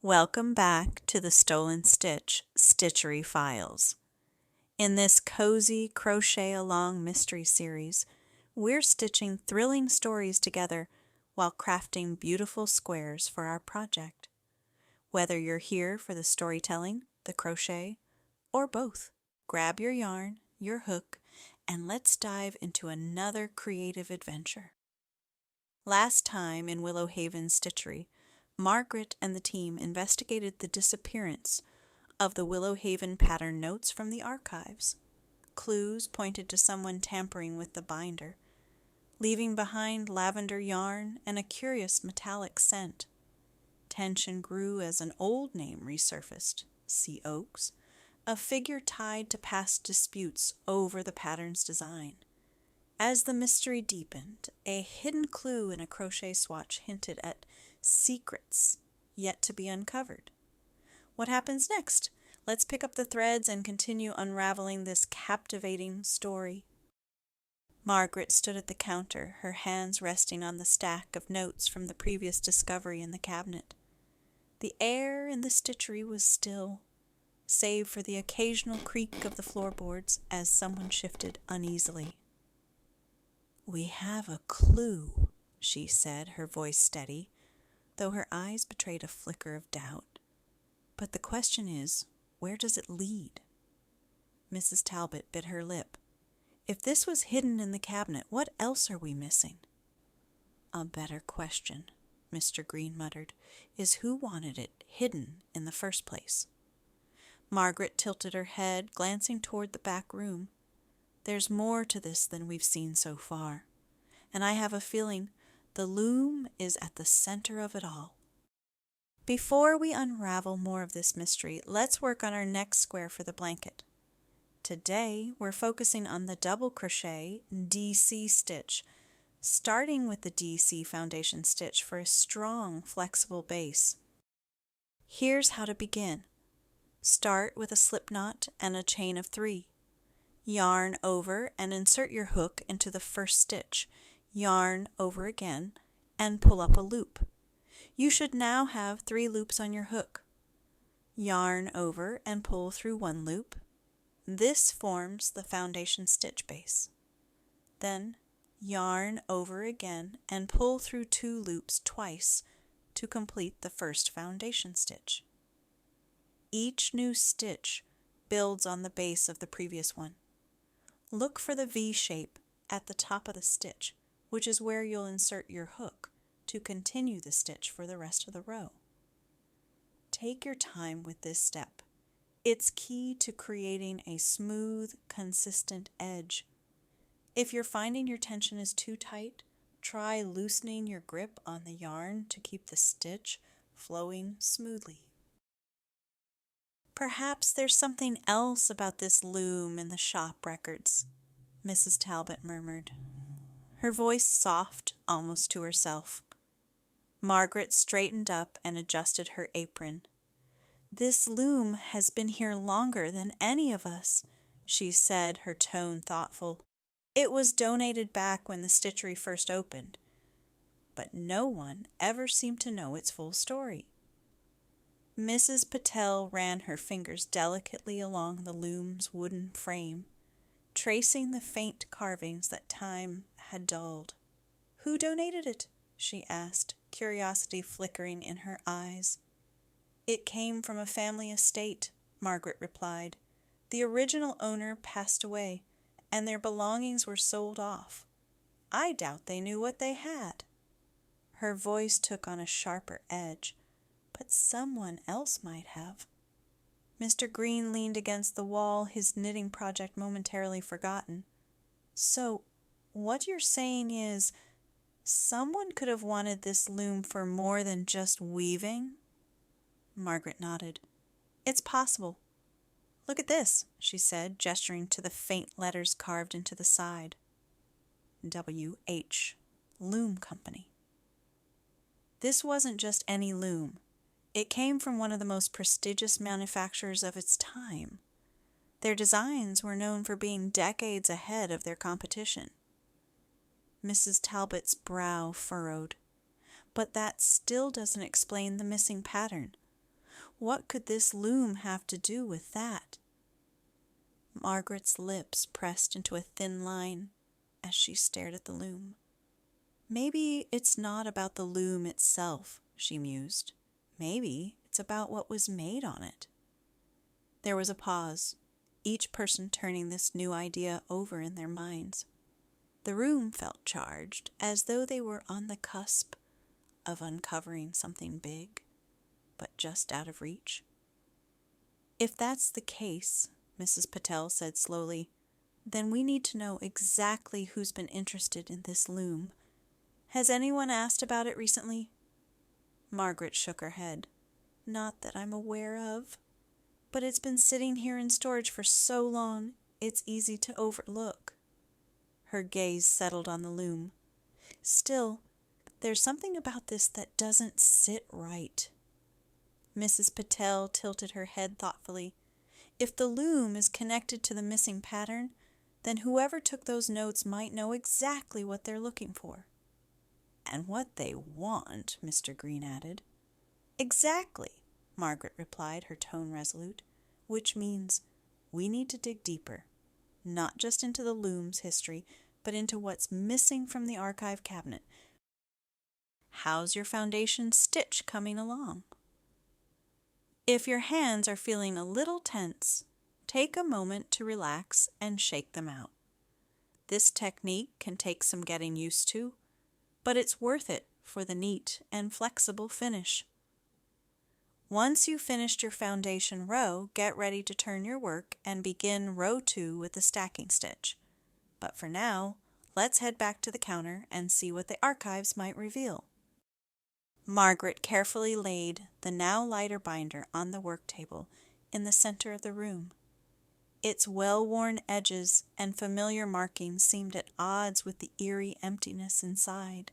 Welcome back to the Stolen Stitch Stitchery Files. In this cozy crochet along mystery series, we're stitching thrilling stories together while crafting beautiful squares for our project. Whether you're here for the storytelling, the crochet, or both, grab your yarn, your hook, and let's dive into another creative adventure. Last time in Willow Haven Stitchery, Margaret and the team investigated the disappearance of the Willow Haven pattern notes from the archives. Clues pointed to someone tampering with the binder, leaving behind lavender yarn and a curious metallic scent. Tension grew as an old name resurfaced, Sea Oaks, a figure tied to past disputes over the pattern's design. As the mystery deepened, a hidden clue in a crochet swatch hinted at secrets yet to be uncovered. What happens next? Let's pick up the threads and continue unraveling this captivating story. Margaret stood at the counter, her hands resting on the stack of notes from the previous discovery in the cabinet. The air in the stitchery was still, save for the occasional creak of the floorboards as someone shifted uneasily. "We have a clue," she said, her voice steady, though her eyes betrayed a flicker of doubt. "But the question is, where does it lead?" Mrs. Talbot bit her lip. "If this was hidden in the cabinet, what else are we missing?" "A better question," Mr. Green muttered, "is who wanted it hidden in the first place?" Margaret tilted her head, glancing toward the back room. "There's more to this than we've seen so far, and I have a feeling the loom is at the center of it all." Before we unravel more of this mystery, let's work on our next square for the blanket. Today, we're focusing on the double crochet DC stitch, starting with the DC foundation stitch for a strong, flexible base. Here's how to begin. Start with a slip knot and a chain of 3. Yarn over and insert your hook into the first stitch. Yarn over again and pull up a loop. You should now have 3 loops on your hook. Yarn over and pull through 1 loop. This forms the foundation stitch base. Then yarn over again and pull through 2 loops twice to complete the first foundation stitch. Each new stitch builds on the base of the previous one. Look for the V shape at the top of the stitch, which is where you'll insert your hook to continue the stitch for the rest of the row. Take your time with this step. It's key to creating a smooth, consistent edge. If you're finding your tension is too tight, try loosening your grip on the yarn to keep the stitch flowing smoothly. "Perhaps there's something else about this loom in the shop records," Mrs. Talbot murmured, her voice soft almost to herself. Margaret straightened up and adjusted her apron. "This loom has been here longer than any of us," she said, her tone thoughtful. "It was donated back when the stitchery first opened, but no one ever seemed to know its full story." Mrs. Patel ran her fingers delicately along the loom's wooden frame, tracing the faint carvings that time had dulled. "Who donated it?" she asked, curiosity flickering in her eyes. "It came from a family estate," Margaret replied. "The original owner passed away, and their belongings were sold off. I doubt they knew what they had." Her voice took on a sharper edge. "But someone else might have." Mr. Green leaned against the wall, his knitting project momentarily forgotten. "So, what you're saying is, someone could have wanted this loom for more than just weaving?" Margaret nodded. "It's possible. Look at this," she said, gesturing to the faint letters carved into the side. W.H. Loom Company. This wasn't just any loom. It came from one of the most prestigious manufacturers of its time. Their designs were known for being decades ahead of their competition. Mrs. Talbot's brow furrowed. "But that still doesn't explain the missing pattern. What could this loom have to do with that? Margaret's lips pressed into a thin line as she stared at the loom. Maybe it's not about the loom itself, she mused. Maybe it's about what was made on it. There was a pause, each person turning this new idea over in their minds. The room felt charged, as though they were on the cusp of uncovering something big, but just out of reach. If that's the case, Mrs. Patel said slowly, then we need to know exactly who's been interested in this loom. Has anyone asked about it recently? Margaret shook her head. Not that I'm aware of. But it's been sitting here in storage for so long, it's easy to overlook. Her gaze settled on the loom. Still, there's something about this that doesn't sit right. Mrs. Patel tilted her head thoughtfully. If the loom is connected to the missing pattern, then whoever took those notes might know exactly what they're looking for. And what they want, Mr. Green added. Exactly, Margaret replied, her tone resolute, which means we need to dig deeper, not just into the loom's history, but into what's missing from the archive cabinet. How's your foundation stitch coming along? If your hands are feeling a little tense, take a moment to relax and shake them out. This technique can take some getting used to, but it's worth it for the neat and flexible finish. Once you've finished your foundation row, get ready to turn your work and begin row 2 with the stacking stitch. But for now, let's head back to the counter and see what the archives might reveal. Margaret carefully laid the now lighter binder on the work table in the center of the room. Its well-worn edges and familiar markings seemed at odds with the eerie emptiness inside.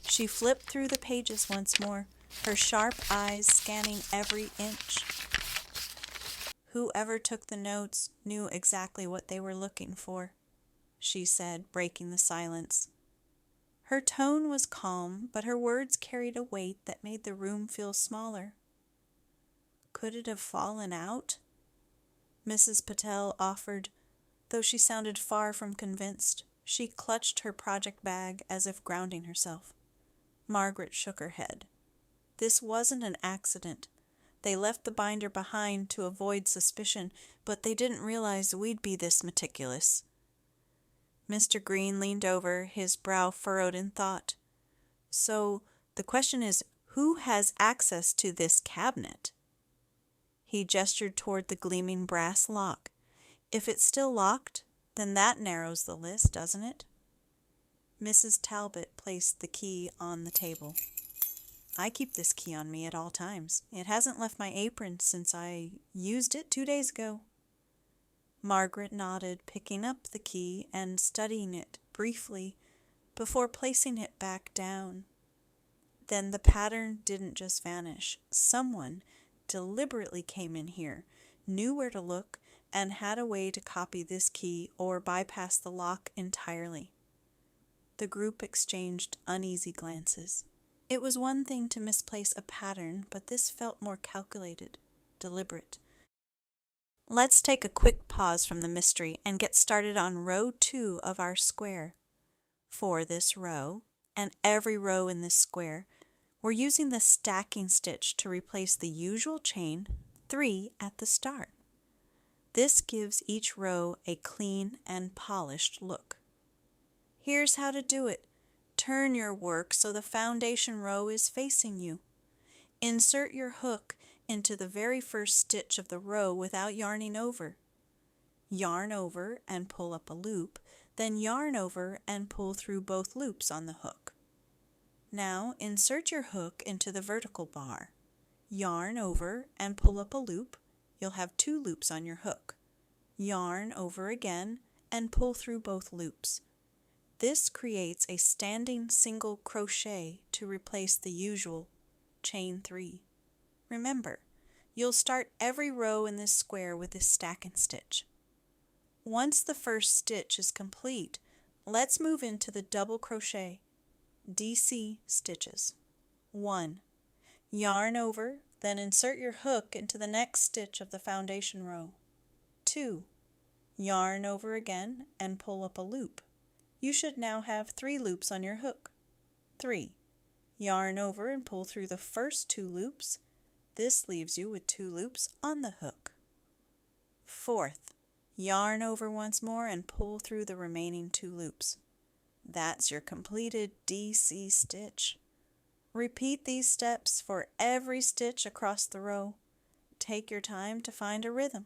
She flipped through the pages once more, her sharp eyes scanning every inch. Whoever took the notes knew exactly what they were looking for, she said, breaking the silence. Her tone was calm, but her words carried a weight that made the room feel smaller. Could it have fallen out? Mrs. Patel offered, though she sounded far from convinced. She clutched her project bag as if grounding herself. Margaret shook her head. This wasn't an accident. They left the binder behind to avoid suspicion, but they didn't realize we'd be this meticulous. Mr. Green leaned over, his brow furrowed in thought. So, the question is, who has access to this cabinet? He gestured toward the gleaming brass lock. If it's still locked, then that narrows the list, doesn't it? Mrs. Talbot placed the key on the table. I keep this key on me at all times. It hasn't left my apron since I used it 2 days ago. Margaret nodded, picking up the key and studying it briefly before placing it back down. Then the pattern didn't just vanish. Someone deliberately came in here, knew where to look, and had a way to copy this key or bypass the lock entirely. The group exchanged uneasy glances. It was one thing to misplace a pattern, but this felt more calculated, deliberate. Let's take a quick pause from the mystery and get started on row 2 of our square. For this row, and every row in this square, we're using the stacking stitch to replace the usual chain 3 at the start. This gives each row a clean and polished look. Here's how to do it. Turn your work so the foundation row is facing you. Insert your hook into the very first stitch of the row without yarning over. Yarn over and pull up a loop, then yarn over and pull through both loops on the hook. Now insert your hook into the vertical bar. Yarn over and pull up a loop. You'll have 2 loops on your hook. Yarn over again and pull through both loops. This creates a standing single crochet to replace the usual chain 3. Remember, you'll start every row in this square with this stacking stitch. Once the first stitch is complete, let's move into the double crochet, DC stitches. 1. Yarn over Then insert your hook into the next stitch of the foundation row. 2. Yarn over again and pull up a loop. You should now have 3 loops on your hook. 3. Yarn over and pull through the first 2 loops. This leaves you with 2 loops on the hook. 4th, yarn over once more and pull through the remaining 2 loops. That's your completed DC stitch. Repeat these steps for every stitch across the row. Take your time to find a rhythm.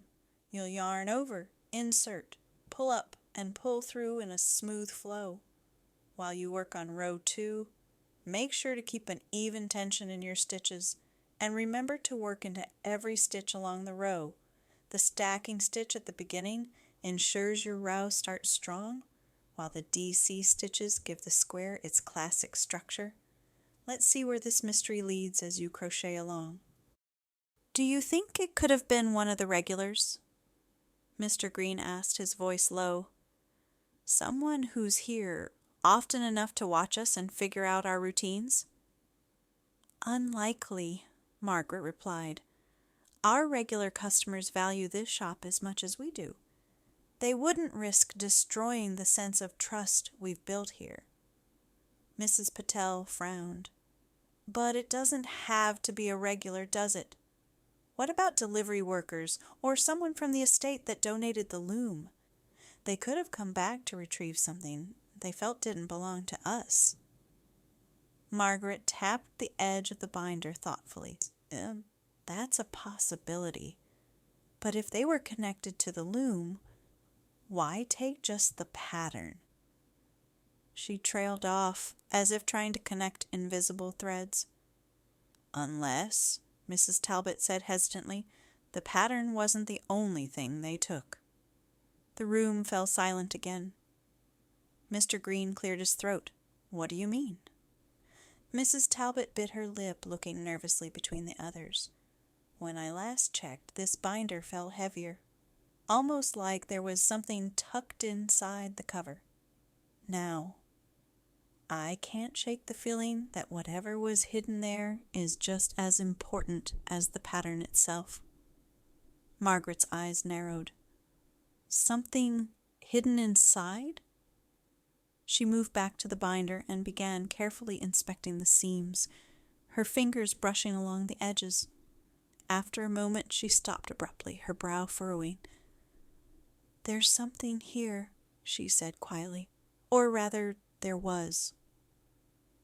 You'll yarn over, insert, pull up, and pull through in a smooth flow. While you work on row 2, make sure to keep an even tension in your stitches, and remember to work into every stitch along the row. The stacking stitch at the beginning ensures your row starts strong, while the DC stitches give the square its classic structure. Let's see where this mystery leads as you crochet along. Do you think it could have been one of the regulars? Mr. Green asked, his voice low. Someone who's here often enough to watch us and figure out our routines? Unlikely, Margaret replied. Our regular customers value this shop as much as we do. They wouldn't risk destroying the sense of trust we've built here. Mrs. Patel frowned. But it doesn't have to be a regular, does it? What about delivery workers or someone from the estate that donated the loom? They could have come back to retrieve something they felt didn't belong to us. Margaret tapped the edge of the binder thoughtfully. That's a possibility. But if they were connected to the loom, why take just the pattern? She trailed off, as if trying to connect invisible threads. Unless, Mrs. Talbot said hesitantly, the pattern wasn't the only thing they took. The room fell silent again. Mr. Green cleared his throat. What do you mean? Mrs. Talbot bit her lip, looking nervously between the others. When I last checked, this binder felt heavier, almost like there was something tucked inside the cover. Now, I can't shake the feeling that whatever was hidden there is just as important as the pattern itself. Margaret's eyes narrowed. Something hidden inside? She moved back to the binder and began carefully inspecting the seams, her fingers brushing along the edges. After a moment, she stopped abruptly, her brow furrowing. There's something here, she said quietly. Or rather, there was.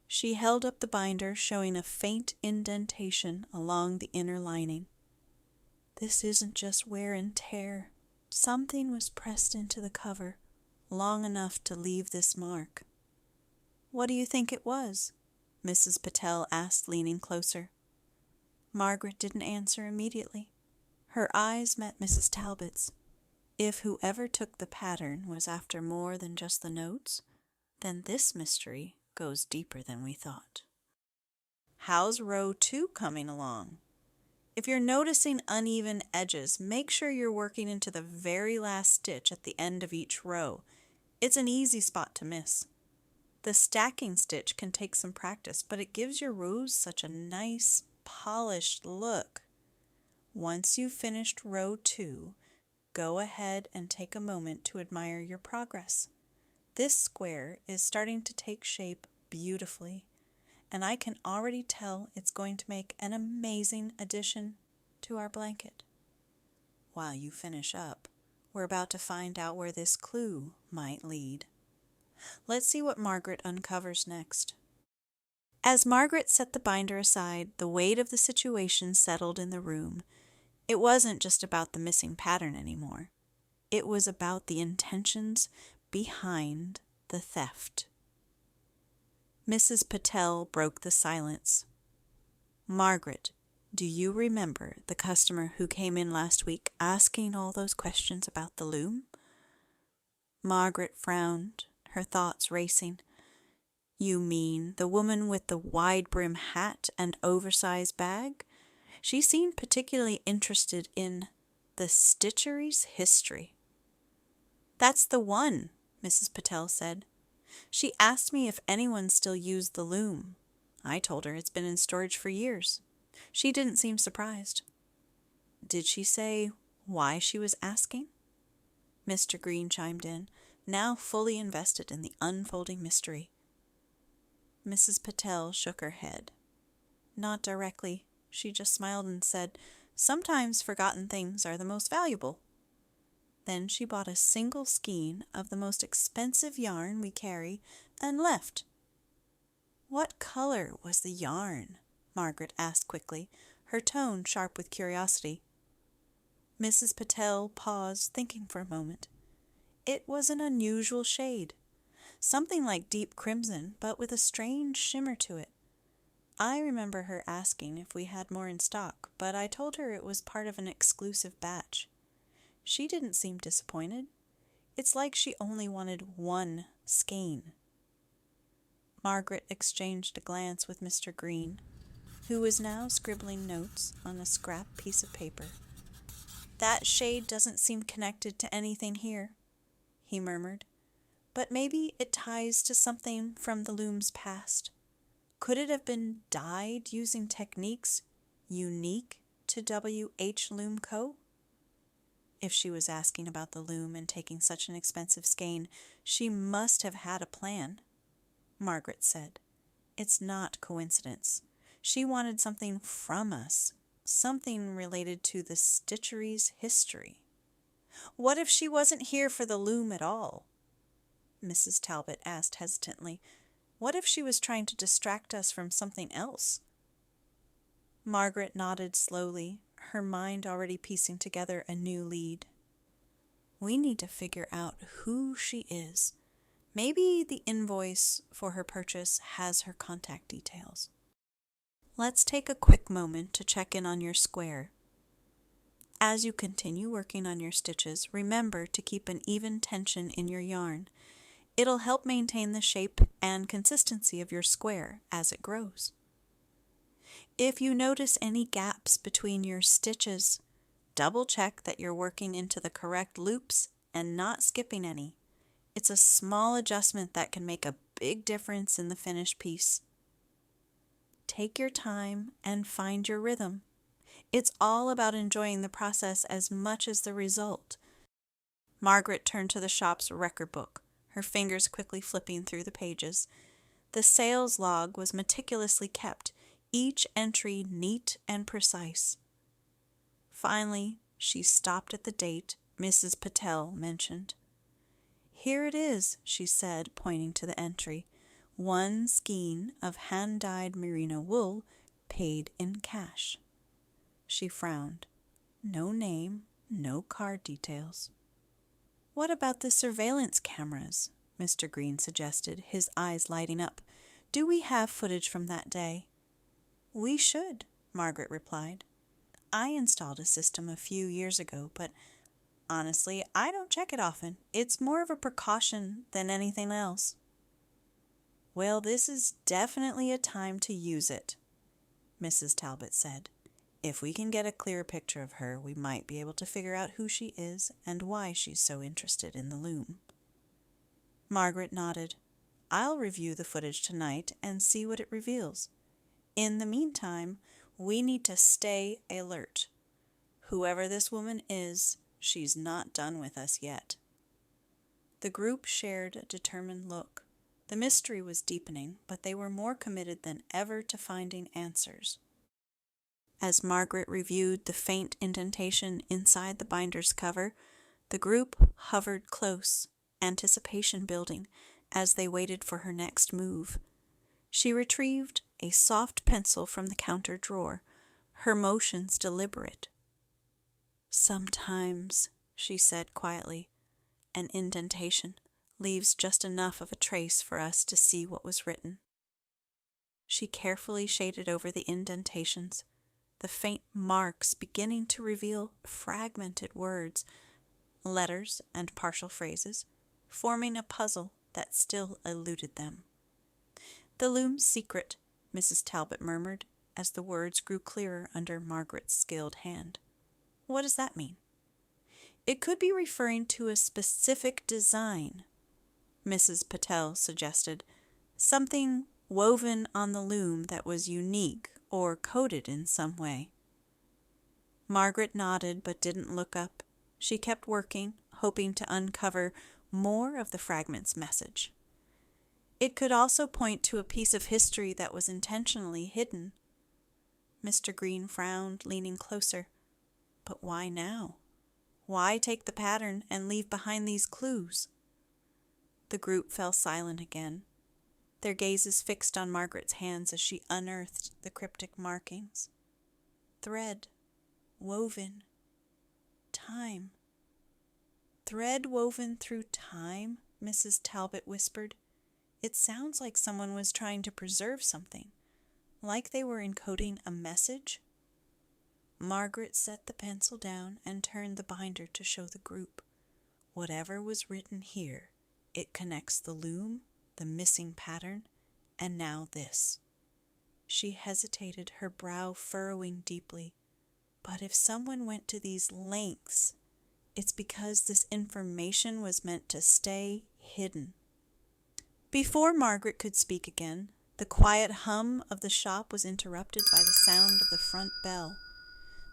She held up the binder, showing a faint indentation along the inner lining. This isn't just wear and tear. Something was pressed into the cover, long enough to leave this mark. What do you think it was? Mrs. Patel asked, leaning closer. Margaret didn't answer immediately. Her eyes met Mrs. Talbot's. If whoever took the pattern was after more than just the notes, then this mystery goes deeper than we thought. How's row 2 coming along? If you're noticing uneven edges, make sure you're working into the very last stitch at the end of each row. It's an easy spot to miss. The stacking stitch can take some practice, but it gives your rows such a nice, polished look. Once you've finished row 2, go ahead and take a moment to admire your progress. This square is starting to take shape beautifully, and I can already tell it's going to make an amazing addition to our blanket. While you finish up, we're about to find out where this clue might lead. Let's see what Margaret uncovers next. As Margaret set the binder aside, the weight of the situation settled in the room. It wasn't just about the missing pattern anymore. It was about the intentions behind the theft. Mrs. Patel broke the silence. Margaret, do you remember the customer who came in last week asking all those questions about the loom? Margaret frowned, her thoughts racing. You mean the woman with the wide-brim hat and oversized bag? She seemed particularly interested in the Stitchery's history. That's the one, Mrs. Patel said. She asked me if anyone still used the loom. I told her it's been in storage for years. She didn't seem surprised. Did she say why she was asking? Mr. Green chimed in, now fully invested in the unfolding mystery. Mrs. Patel shook her head. Not directly. She just smiled and said, "Sometimes forgotten things are the most valuable." Then she bought a single skein of the most expensive yarn we carry and left. "What color was the yarn?" Margaret asked quickly, her tone sharp with curiosity. Mrs. Patel paused, thinking for a moment. It was an unusual shade, something like deep crimson, but with a strange shimmer to it. I remember her asking if we had more in stock, but I told her it was part of an exclusive batch. She didn't seem disappointed. It's like she only wanted one skein. Margaret exchanged a glance with Mr. Green, who was now scribbling notes on a scrap piece of paper. "That shade doesn't seem connected to anything here," he murmured, "but maybe it ties to something from the loom's past. Could it have been dyed using techniques unique to W.H. Loom Co.?" If she was asking about the loom and taking such an expensive skein, she must have had a plan. Margaret said, "It's not coincidence. She wanted something from us, something related to the Stitchery's history." "What if she wasn't here for the loom at all?" Mrs. Talbot asked hesitantly. "What if she was trying to distract us from something else?" Margaret nodded slowly, her mind already piecing together a new lead. "We need to figure out who she is. Maybe the invoice for her purchase has her contact details." Let's take a quick moment to check in on your square. As you continue working on your stitches, remember to keep an even tension in your yarn. It'll help maintain the shape and consistency of your square as it grows. If you notice any gaps between your stitches, double check that you're working into the correct loops and not skipping any. It's a small adjustment that can make a big difference in the finished piece. Take your time and find your rhythm. It's all about enjoying the process as much as the result. Margaret turned to the shop's record book, her fingers quickly flipping through the pages. The sales log was meticulously kept, each entry neat and precise. Finally, she stopped at the date Mrs. Patel mentioned. "Here it is," she said, pointing to the entry. "One skein of hand-dyed merino wool, paid in cash." She frowned. No name, no card details. "What about the surveillance cameras?" Mr. Green suggested, his eyes lighting up. "Do we have footage from that day?" "We should," Margaret replied. "I installed a system a few years ago, but honestly, I don't check it often. It's more of a precaution than anything else." "Well, this is definitely a time to use it," Mrs. Talbot said. "If we can get a clear picture of her, we might be able to figure out who she is and why she's so interested in the loom." Margaret nodded. "I'll review the footage tonight and see what it reveals. In the meantime, we need to stay alert. Whoever this woman is, she's not done with us yet." The group shared a determined look. The mystery was deepening, but they were more committed than ever to finding answers. As Margaret reviewed the faint indentation inside the binder's cover, the group hovered close, anticipation building, as they waited for her next move. She retrieved a soft pencil from the counter drawer, her motions deliberate. "Sometimes," she said quietly, "an indentation leaves just enough of a trace for us to see what was written." She carefully shaded over the indentations, the faint marks beginning to reveal fragmented words, letters and partial phrases, forming a puzzle that still eluded them. "The loom's secret," Mrs. Talbot murmured, as the words grew clearer under Margaret's skilled hand. "What does that mean?" "It could be referring to a specific design," Mrs. Patel suggested. "Something woven on the loom that was unique or coded in some way. Margaret nodded but didn't look up. She kept working, hoping to uncover more of the fragment's message. It could also point to a piece of history that was intentionally hidden. Mr. Green frowned, leaning closer. But why now? Why take the pattern and leave behind these clues? The group fell silent again, their gazes fixed on Margaret's hands as she unearthed the cryptic markings. Thread, woven, time. Thread woven through time, Mrs. Talbot whispered. It sounds like someone was trying to preserve something, like they were encoding a message. Margaret set the pencil down and turned the binder to show the group. Whatever was written here, it connects the loom, the missing pattern, and now this. She hesitated, her brow furrowing deeply. But if someone went to these lengths, it's because this information was meant to stay hidden. Before Margaret could speak again, the quiet hum of the shop was interrupted by the sound of the front bell.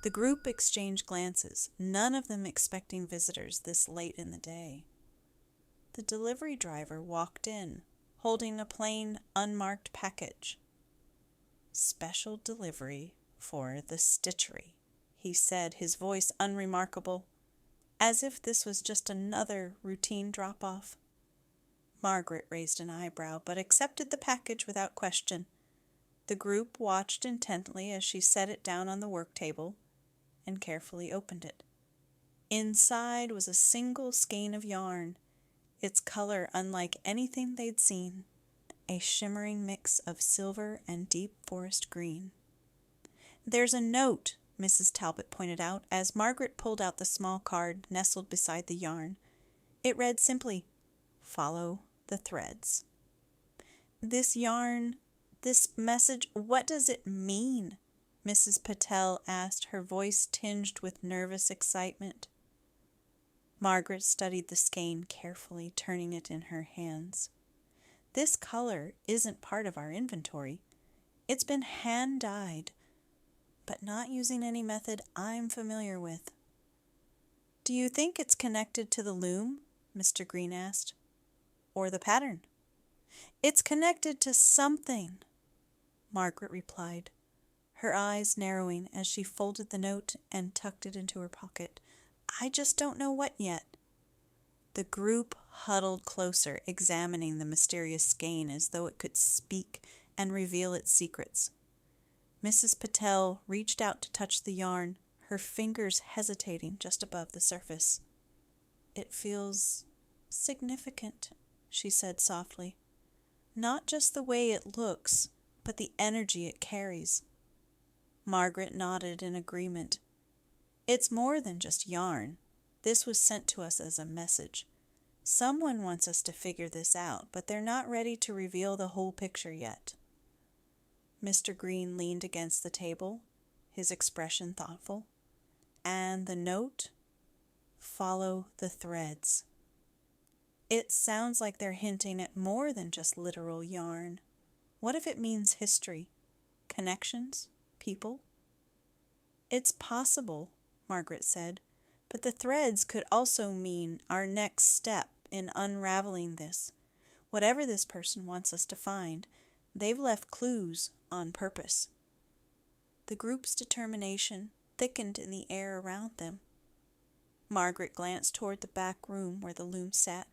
The group exchanged glances, none of them expecting visitors this late in the day. The delivery driver walked in, holding a plain, unmarked package. "Special delivery for the Stitchery," he said, his voice unremarkable, as if this was just another routine drop-off. Margaret raised an eyebrow, but accepted the package without question. The group watched intently as she set it down on the work table and carefully opened it. Inside was a single skein of yarn, its color unlike anything they'd seen, a shimmering mix of silver and deep forest green. "There's a note," Mrs. Talbot pointed out, as Margaret pulled out the small card nestled beside the yarn. It read simply, "Follow the threads." "This yarn, this message, what does it mean?" Mrs. Patel asked, her voice tinged with nervous excitement. Margaret studied the skein carefully, turning it in her hands. "This color isn't part of our inventory. It's been hand-dyed, but not using any method I'm familiar with." "Do you think it's connected to the loom?" Mr. Green asked. "Or the pattern?" "It's connected to something," Margaret replied, her eyes narrowing as she folded the note and tucked it into her pocket. "I just don't know what yet." The group huddled closer, examining the mysterious skein as though it could speak and reveal its secrets. Mrs. Patel reached out to touch the yarn, her fingers hesitating just above the surface. "It feels significant," she said softly. "Not just the way it looks, but the energy it carries." Margaret nodded in agreement. "It's more than just yarn. This was sent to us as a message. Someone wants us to figure this out, but they're not ready to reveal the whole picture yet." Mr. Green leaned against the table, his expression thoughtful. "And the note? Follow the threads." It sounds like they're hinting at more than just literal yarn. What if it means history, connections, people? "It's possible," Margaret said, "but the threads could also mean our next step in unraveling this. Whatever this person wants us to find, they've left clues on purpose." The group's determination thickened in the air around them. Margaret glanced toward the back room where the loom sat,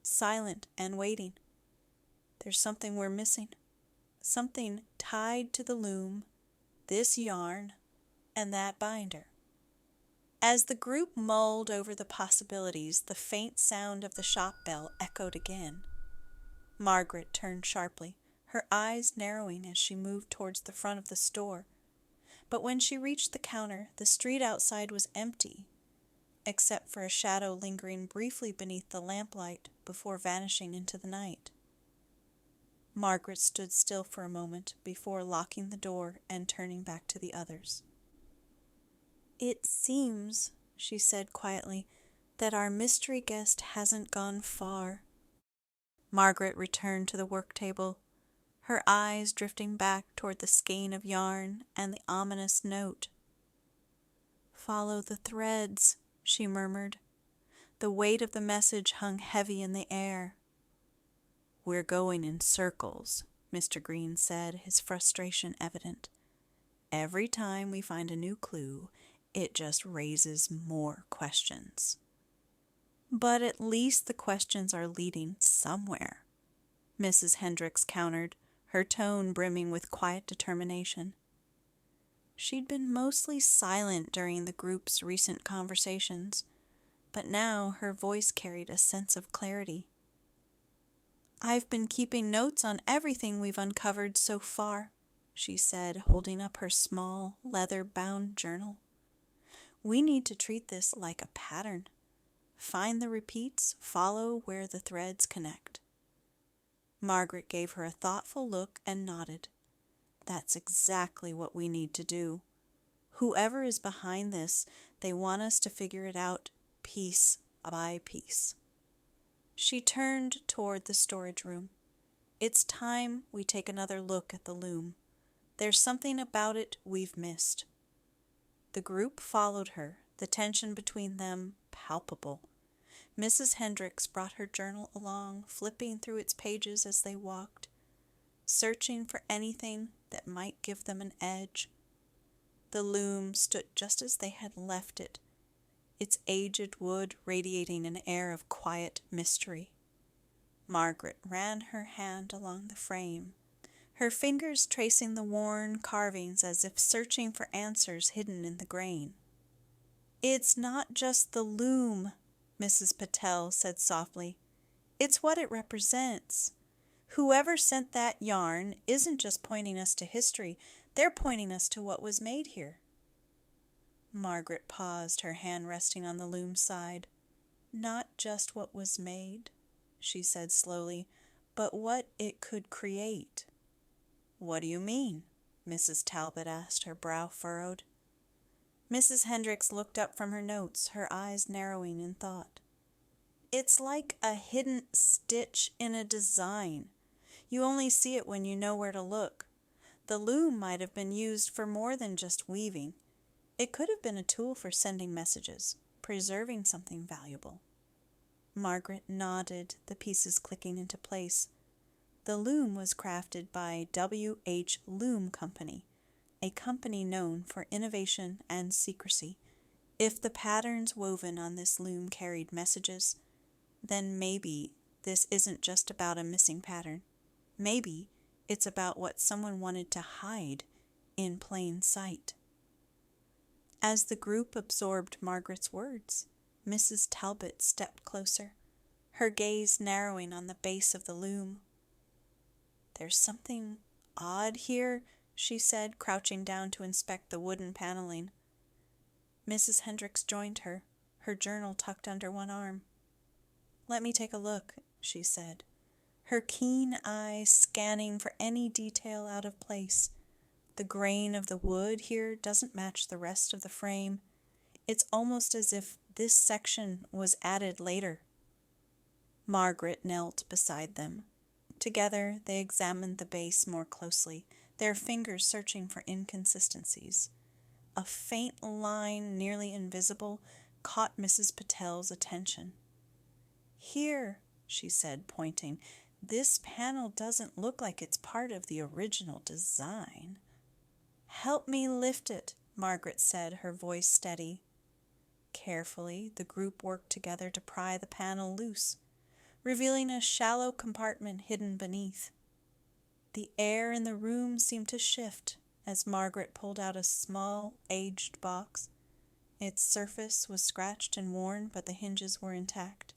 silent and waiting. "There's something we're missing. Something tied to the loom, this yarn, and that binder." As the group mulled over the possibilities, the faint sound of the shop bell echoed again. Margaret turned sharply, her eyes narrowing as she moved towards the front of the store. But when she reached the counter, the street outside was empty, except for a shadow lingering briefly beneath the lamplight before vanishing into the night. Margaret stood still for a moment before locking the door and turning back to the others. "It seems," she said quietly, "that our mystery guest hasn't gone far." Margaret returned to the work table. her eyes drifting back toward the skein of yarn and the ominous note. "Follow the threads," she murmured. The weight of the message hung heavy in the air. "We're going in circles," Mr. Green said, his frustration evident. "Every time we find a new clue, it just raises more questions." "But at least the questions are leading somewhere," Mrs. Hendricks countered, her tone brimming with quiet determination. She'd been mostly silent during the group's recent conversations, but now her voice carried a sense of clarity. "I've been keeping notes on everything we've uncovered so far," she said, holding up her small, leather-bound journal. "We need to treat this like a pattern. Find the repeats, follow where the threads connect." Margaret gave her a thoughtful look and nodded. "That's exactly what we need to do. Whoever is behind this, they want us to figure it out piece by piece." She turned toward the storage room. "It's time we take another look at the loom. There's something about it we've missed." The group followed her, the tension between them palpable. Mrs. Hendricks brought her journal along, flipping through its pages as they walked, searching for anything that might give them an edge. The loom stood just as they had left it, its aged wood radiating an air of quiet mystery. Margaret ran her hand along the frame, her fingers tracing the worn carvings as if searching for answers hidden in the grain. "It's not just the loom," Mrs. Patel said softly. "It's what it represents. Whoever sent that yarn isn't just pointing us to history, they're pointing us to what was made here." Margaret paused, her hand resting on the loom side. "Not just what was made," she said slowly, "but what it could create." "What do you mean?" Mrs. Talbot asked, her brow furrowed. Mrs. Hendricks looked up from her notes, her eyes narrowing in thought. "It's like a hidden stitch in a design. You only see it when you know where to look. The loom might have been used for more than just weaving. It could have been a tool for sending messages, preserving something valuable." Margaret nodded, the pieces clicking into place. The loom was crafted by W.H. Loom Company, a company known for innovation and secrecy. If the patterns woven on this loom carried messages, then maybe this isn't just about a missing pattern. Maybe it's about what someone wanted to hide in plain sight. As the group absorbed Margaret's words, Mrs. Talbot stepped closer, her gaze narrowing on the base of the loom. "There's something odd here," she said, crouching down to inspect the wooden paneling. Mrs. Hendricks joined her, her journal tucked under one arm. "Let me take a look," she said, her keen eyes scanning for any detail out of place. "The grain of the wood here doesn't match the rest of the frame. It's almost as if this section was added later." Margaret knelt beside them. Together they examined the base more closely, their fingers searching for inconsistencies. A faint line, nearly invisible, caught Mrs. Patel's attention. "Here," she said, pointing, "this panel doesn't look like it's part of the original design." "Help me lift it," Margaret said, her voice steady. Carefully, the group worked together to pry the panel loose, revealing a shallow compartment hidden beneath. The air in the room seemed to shift as Margaret pulled out a small, aged box. Its surface was scratched and worn, but the hinges were intact.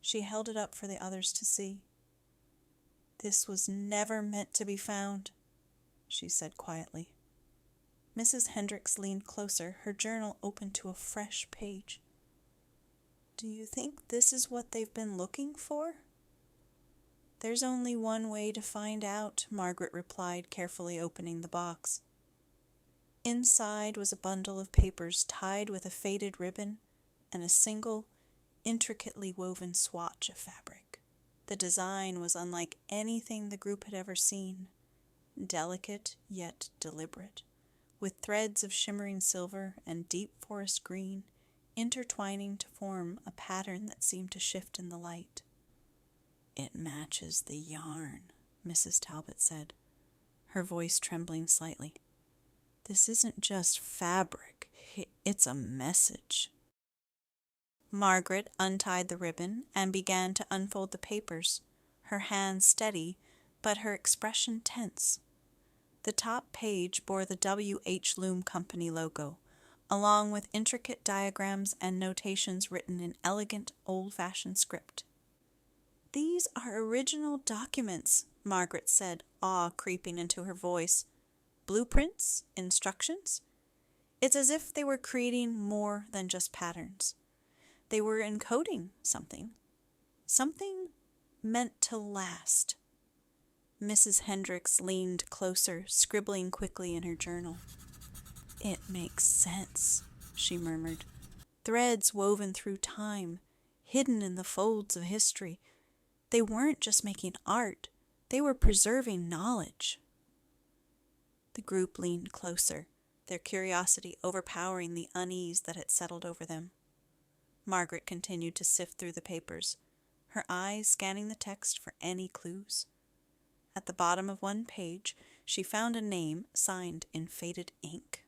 She held it up for the others to see. "This was never meant to be found," she said quietly. Mrs. Hendricks leaned closer, her journal open to a fresh page. "Do you think this is what they've been looking for?" "There's only one way to find out," Margaret replied, carefully opening the box. Inside was a bundle of papers tied with a faded ribbon and a single, intricately woven swatch of fabric. The design was unlike anything the group had ever seen, delicate yet deliberate, with threads of shimmering silver and deep forest green intertwining to form a pattern that seemed to shift in the light. "It matches the yarn," Mrs. Talbot said, her voice trembling slightly. "This isn't just fabric, it's a message." Margaret untied the ribbon and began to unfold the papers, her hands steady, but her expression tense. The top page bore the W.H. Loom Company logo, along with intricate diagrams and notations written in elegant, old-fashioned script. "These are original documents," Margaret said, awe creeping into her voice. "Blueprints? Instructions? It's as if they were creating more than just patterns. They were encoding something meant to last." Mrs. Hendricks leaned closer, scribbling quickly in her journal. "It makes sense," she murmured. "Threads woven through time, hidden in the folds of history. They weren't just making art, they were preserving knowledge." The group leaned closer, their curiosity overpowering the unease that had settled over them. Margaret continued to sift through the papers, her eyes scanning the text for any clues. At the bottom of one page, she found a name signed in faded ink.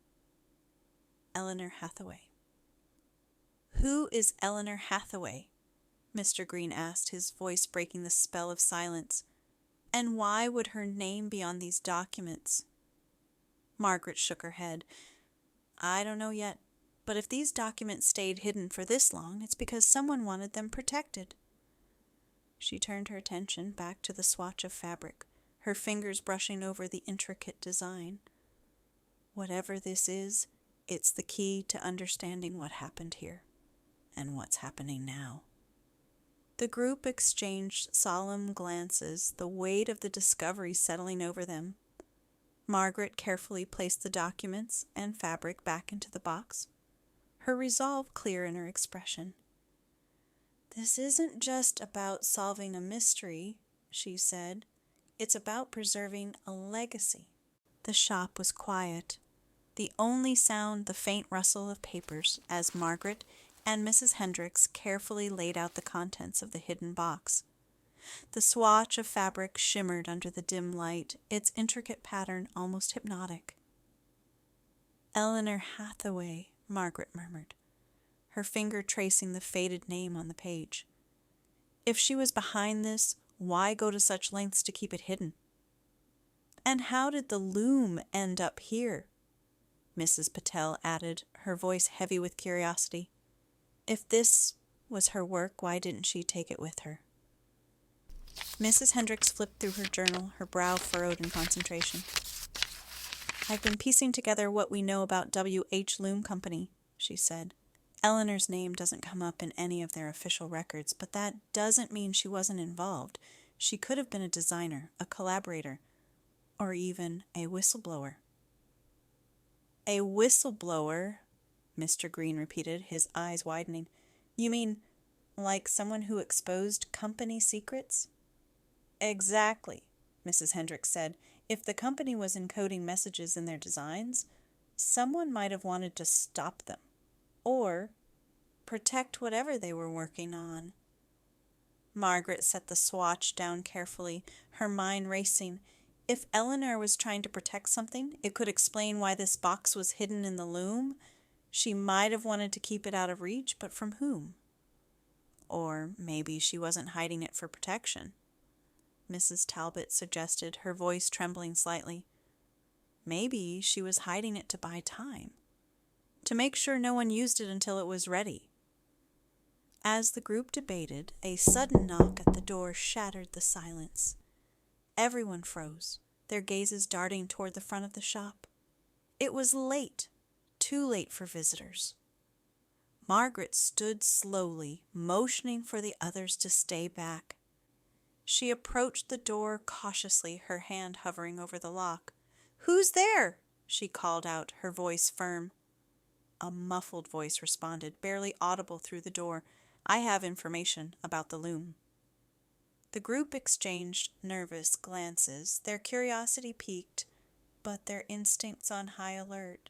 Eleanor Hathaway. "Who is Eleanor Hathaway?" Mr. Green asked, his voice breaking the spell of silence. "And why would her name be on these documents?" Margaret shook her head. "I don't know yet, but if these documents stayed hidden for this long, it's because someone wanted them protected." She turned her attention back to the swatch of fabric, her fingers brushing over the intricate design. "Whatever this is, it's the key to understanding what happened here, and what's happening now." The group exchanged solemn glances, the weight of the discovery settling over them. Margaret carefully placed the documents and fabric back into the box, her resolve clear in her expression. "This isn't just about solving a mystery," she said. "It's about preserving a legacy." The shop was quiet, the only sound the faint rustle of papers as Margaret and Mrs. Hendricks carefully laid out the contents of the hidden box. The swatch of fabric shimmered under the dim light, its intricate pattern almost hypnotic. "Eleanor Hathaway," Margaret murmured, her finger tracing the faded name on the page. If she was behind this, why go to such lengths to keep it hidden? "And how did the loom end up here?" Mrs. Patel added, her voice heavy with curiosity. If this was her work, why didn't she take it with her? Mrs. Hendricks flipped through her journal, her brow furrowed in concentration. "I've been piecing together what we know about W.H. Loom Company," she said. "Eleanor's name doesn't come up in any of their official records, but that doesn't mean she wasn't involved. She could have been a designer, a collaborator, or even a whistleblower." "A whistleblower?" Mr. Green repeated, his eyes widening. "You mean like someone who exposed company secrets?" "Exactly," Mrs. Hendricks said. "If the company was encoding messages in their designs, someone might have wanted to stop them, or protect whatever they were working on." Margaret set the swatch down carefully, her mind racing. If Eleanor was trying to protect something, it could explain why this box was hidden in the loom. She might have wanted to keep it out of reach, but from whom? Or maybe she wasn't hiding it for protection. Mrs. Talbot suggested, her voice trembling slightly. Maybe she was hiding it to buy time, to make sure no one used it until it was ready. As the group debated, a sudden knock at the door shattered the silence. Everyone froze, their gazes darting toward the front of the shop. It was late, too late for visitors. Margaret stood slowly, motioning for the others to stay back. She approached the door cautiously, her hand hovering over the lock. "Who's there?" she called out, her voice firm. A muffled voice responded, barely audible through the door. "I have information about the loom." The group exchanged nervous glances, their curiosity piqued, but their instincts on high alert.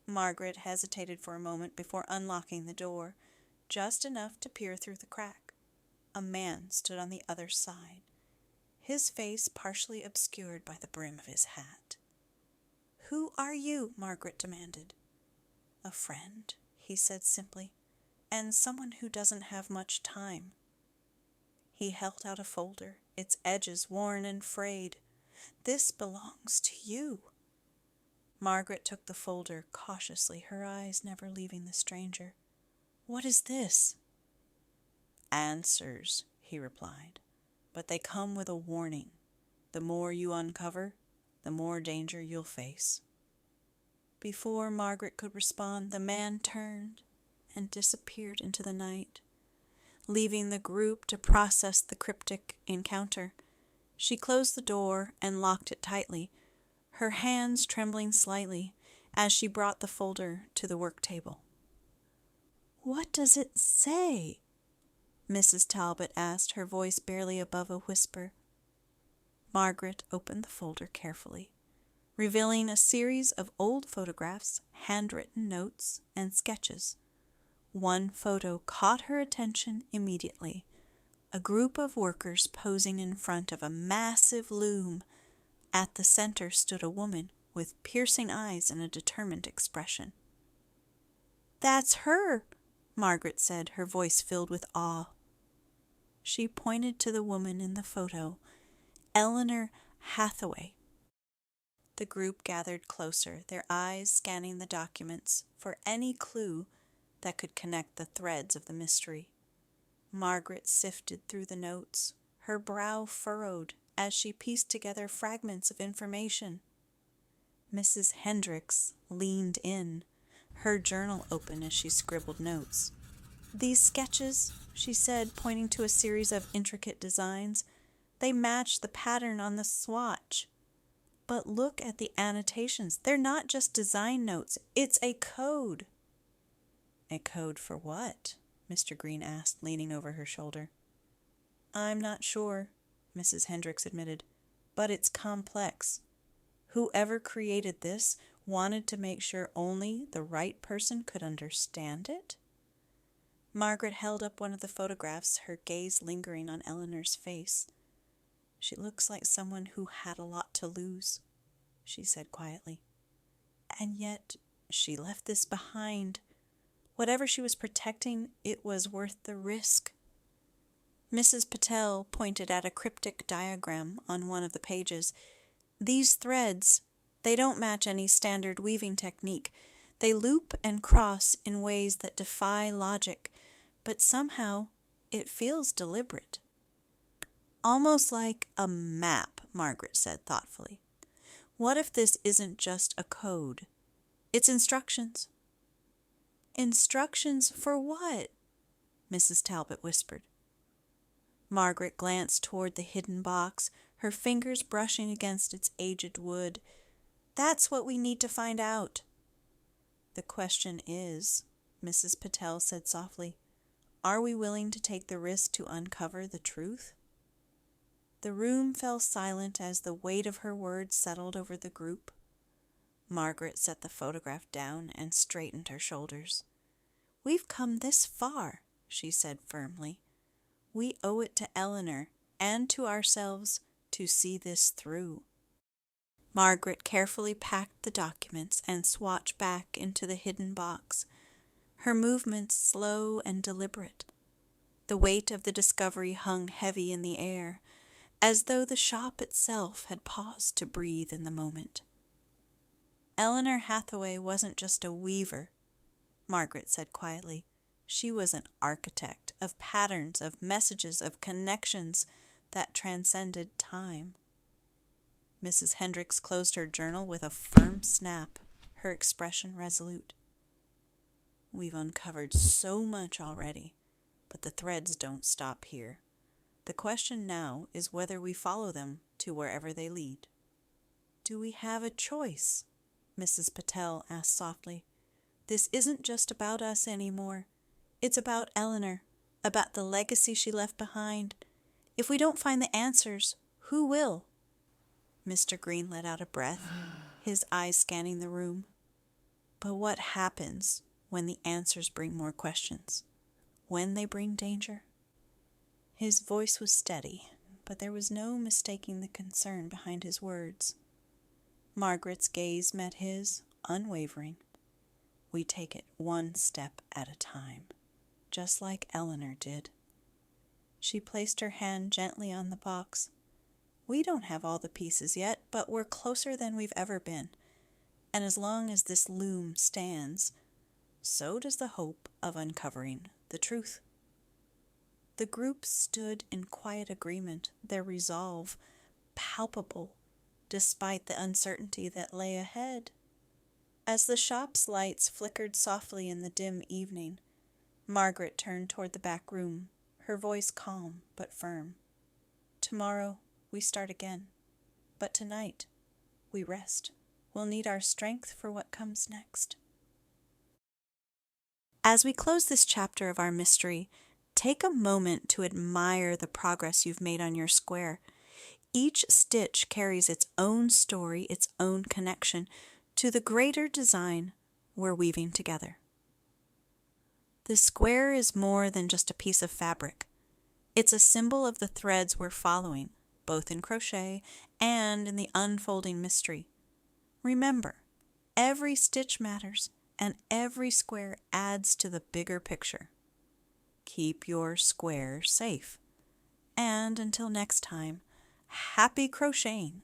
Margaret hesitated for a moment before unlocking the door, just enough to peer through the crack. A man stood on the other side, his face partially obscured by the brim of his hat. "Who are you?" Margaret demanded. "A friend," he said simply, "and someone who doesn't have much time." He held out a folder, its edges worn and frayed. "This belongs to you." Margaret took the folder cautiously, her eyes never leaving the stranger. "What is this?" "Answers," he replied, "but they come with a warning. The more you uncover, the more danger you'll face." Before Margaret could respond, the man turned and disappeared into the night, leaving the group to process the cryptic encounter. She closed the door and locked it tightly, her hands trembling slightly as she brought the folder to the work table. "What does it say?" Mrs. Talbot asked, her voice barely above a whisper. Margaret opened the folder carefully, revealing a series of old photographs, handwritten notes, and sketches. One photo caught her attention immediately. A group of workers posing in front of a massive loom. At the center stood a woman with piercing eyes and a determined expression. "That's her," Margaret said, her voice filled with awe. She pointed to the woman in the photo, Eleanor Hathaway. The group gathered closer, their eyes scanning the documents for any clue that could connect the threads of the mystery. Margaret sifted through the notes, her brow furrowed as she pieced together fragments of information. Mrs. Hendricks leaned in, her journal open as she scribbled notes. "These sketches," she said, pointing to a series of intricate designs, "they match the pattern on the swatch. But look at the annotations. They're not just design notes. It's a code." "A code for what?" Mr. Green asked, leaning over her shoulder. "I'm not sure," Mrs. Hendricks admitted, "but it's complex. Whoever created this wanted to make sure only the right person could understand it." Margaret held up one of the photographs, her gaze lingering on Eleanor's face. "She looks like someone who had a lot to lose," she said quietly. "And yet she left this behind. Whatever she was protecting, it was worth the risk." Mrs. Patel pointed at a cryptic diagram on one of the pages. "These threads, they don't match any standard weaving technique. They loop and cross in ways that defy logic, but somehow it feels deliberate." "Almost like a map," Margaret said thoughtfully. "What if this isn't just a code? It's instructions." "Instructions for what?" Mrs. Talbot whispered. Margaret glanced toward the hidden box, her fingers brushing against its aged wood. "That's what we need to find out." "The question is," Mrs. Patel said softly, "are we willing to take the risk to uncover the truth?" The room fell silent as the weight of her words settled over the group. Margaret set the photograph down and straightened her shoulders. "We've come this far," she said firmly. "We owe it to Eleanor and to ourselves to see this through." Margaret carefully packed the documents and swatched back into the hidden box, her movements slow and deliberate. The weight of the discovery hung heavy in the air, as though the shop itself had paused to breathe in the moment. "Eleanor Hathaway wasn't just a weaver," Margaret said quietly. "She was an architect of patterns, of messages, of connections that transcended time." Mrs. Hendricks closed her journal with a firm snap, her expression resolute. "We've uncovered so much already, but the threads don't stop here. The question now is whether we follow them to wherever they lead." "Do we have a choice?" Mrs. Patel asked softly. "This isn't just about us anymore. It's about Eleanor, about the legacy she left behind. If we don't find the answers, who will? Mr. Green let out a breath, his eyes scanning the room. But what happens when the answers bring more questions? When they bring danger? His voice was steady, but there was no mistaking the concern behind his words. Margaret's gaze met his, unwavering. We take it one step at a time, just like Eleanor did. She placed her hand gently on the box. We don't have all the pieces yet, but we're closer than we've ever been. And as long as this loom stands, so does the hope of uncovering the truth. The group stood in quiet agreement, their resolve palpable despite the uncertainty that lay ahead. As the shop's lights flickered softly in the dim evening, Margaret turned toward the back room, her voice calm but firm. Tomorrow we start again, but tonight we rest. We'll need our strength for what comes next. As we close this chapter of our mystery, take a moment to admire the progress you've made on your square. Each stitch carries its own story, its own connection to the greater design we're weaving together. The square is more than just a piece of fabric. It's a symbol of the threads we're following, both in crochet and in the unfolding mystery. Remember, every stitch matters, and every square adds to the bigger picture. Keep your square safe. And until next time, happy crocheting!